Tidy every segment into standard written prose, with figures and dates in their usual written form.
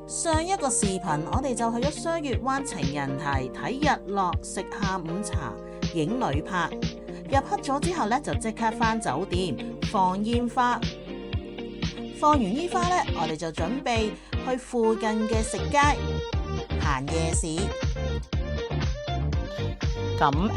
上一個視頻我哋就去咗雙月灣情人堤睇日落、食下午茶、影旅拍。入黑咗之後咧，就即刻返酒店放煙花。放完煙花咧，我哋就準備去附近嘅食街行夜市。咁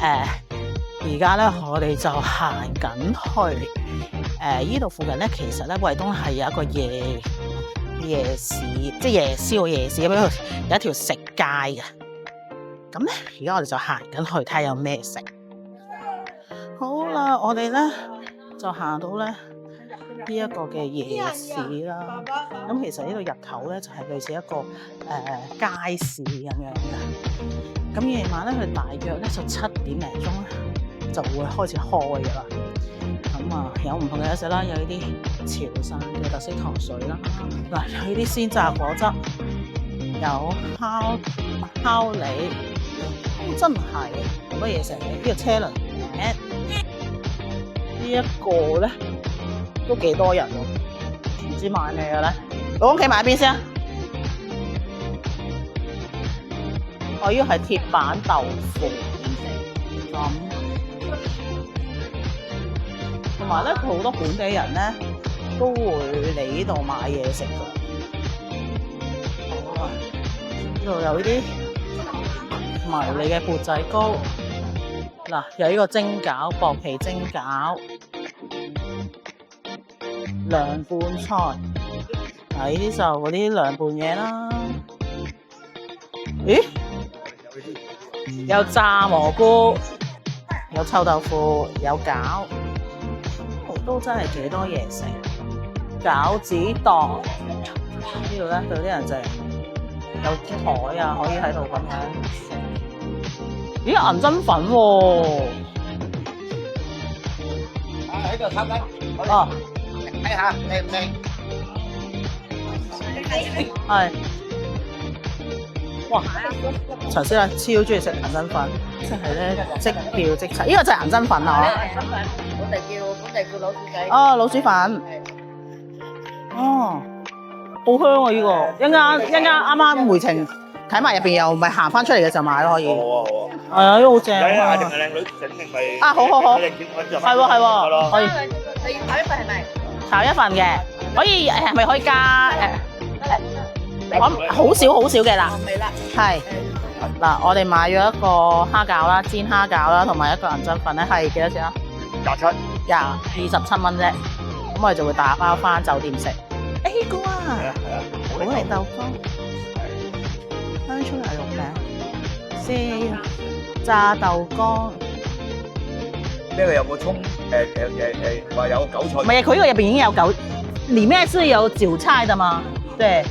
而家咧，我哋就行緊去依度附近咧，其實咧惠東係有一個夜市，即係夜宵夜市咁樣，有一條食街嘅。咁咧，而家我哋就行緊去睇下有咩食。好啦，我哋咧就行到咧呢一個嘅夜市啦。咁其實呢度入口咧就係類似一個街市咁樣嘅。咁夜晚咧，佢大約咧就7點零鐘咧就會開始開噶啦。咁啊，有唔同嘅嘢食啦，有呢啲潮汕嘅特色糖水啦，嗱，有呢啲鮮榨果汁，有烤梨，真係好多嘢食嘅。呢個車輪餅，呢一個咧都幾多人喎，唔知買咩嘅咧？老公企埋邊先啊！我呢個係鐵板豆腐咁。同埋咧，好多本地人咧都會嚟呢度買嘢食㗎。好啊，呢度有呢啲迷你嘅缽仔糕，嗱，有呢個蒸餃、薄皮蒸餃、涼拌菜，嗱，呢啲就嗰啲涼拌嘢啦。咦？有炸蘑菇，有臭豆腐，有餃。都真係幾多嘢食，餃子檔呢度咧，有啲人就係有台啊，可以喺度咁樣。咦，銀針粉喎！喺度炒緊。哦，睇下靚唔靚？係。哇！頭先啊，超中意食銀針粉，即係咧即叫即齊。呢個就係銀針粉啊！銀針粉，我哋叫老鼠仔。哦，老鼠粉。哦，好香啊！呢個一間啱啱回程睇埋入邊，又咪行翻出嚟嘅就買咯，可以。好啊好啊。係啊，都好正啊！定係靚女整定咪？啊，好，係喎，可以。你要炒一份係咪？炒一份嘅，可以係咪可以加我好少嘅啦，係嗱，我哋買咗一個蝦餃啦，煎蝦餃啦，同埋一個銀針粉咧，係幾多錢啊27， 27蚊啫。咁我哋就會打包翻酒店食。A 哥啊，好嚟豆乾，香葱牛肉餅，炸豆乾。呢個有冇葱？話有韭菜。唔係，佢呢個入邊已經有韭，裡面是有韭菜的嘛？對。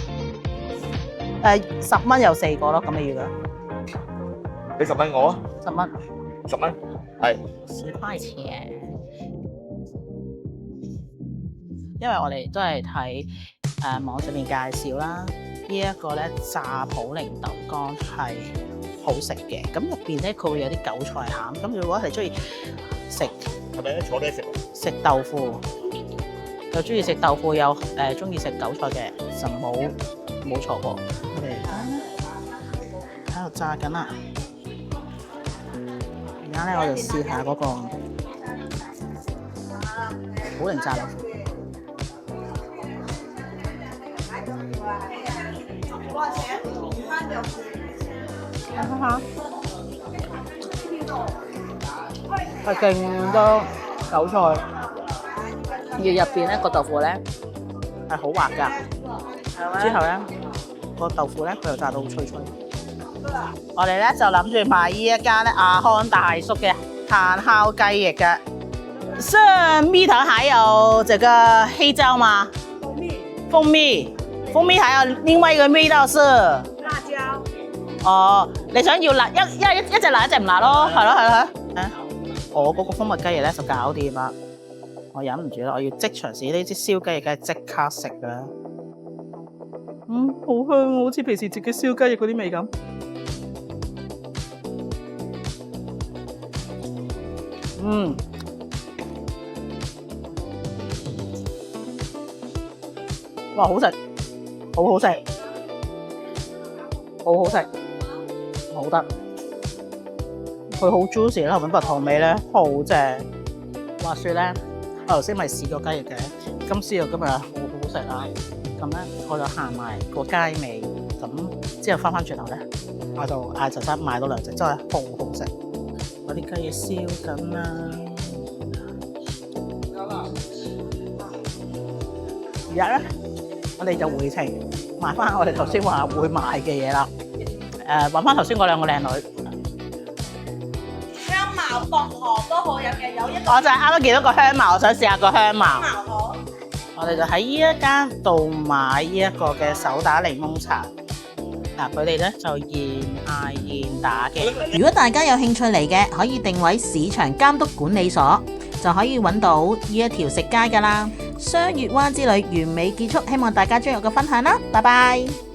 10蚊有4個咯，咁嘅樣。俾10蚊我啊！10蚊，10蚊，係。10塊錢。因為我哋都係睇網上面介紹啦，呢一個咧炸普寧豆乾係好食嘅。咁入邊咧佢會有啲韭菜餡。咁如果係中意食，係咪咧坐低食？食豆腐，又中意食豆腐，又中意食韭菜嘅，就冇錯過。我哋喺度炸緊啦！而家咧我就試下嗰個普寧炸豆腐。睇下，係勁多韭菜，而入邊咧個豆腐咧係好滑㗎。之後咧個豆腐咧佢又炸到好脆脆。我哋咧就諗住買呢一間咧阿康大叔嘅炭烤雞翼嘅。是蜜糖，還有這個黑椒嗎？蜂蜜，還有另外一個味道是辣椒。哦，你想要辣一隻辣一隻唔辣咯，係咯。我嗰個蜂蜜雞翼咧就搞掂啦，我忍唔住啦，我要即場試呢啲燒雞翼，梗係即刻食㗎啦。好香啊，好似平時自己燒雞翼嗰啲味咁。哇，好食！好好食，好好食，好得。佢好 juicy 啦，同埋蜜糖味咧好正。話說咧，我頭先咪試過雞翼嘅，今朝今日好好食啦。咁咧我就行埋個街尾，咁之後翻轉頭咧，我就嗌陳生買多兩隻，真係好好食。我啲雞翼燒緊啦。而家咧，我哋就回程買翻我哋頭先話會買嘅嘢啦。揾翻頭先嗰兩個靚女。香茅薄荷都好飲嘅，有一個我就係啱啱見到個香茅，我想試下個香茅。茅荷。我哋就喺呢一間度買呢一個嘅手打檸檬茶。嗱，佢哋咧就現嗌現打嘅。如果大家有興趣嚟嘅，可以定位市場監督管理所，就可以揾到呢一條食街㗎啦。雙月灣之旅完美結束，希望大家鍾意我嘅分享啦，拜拜。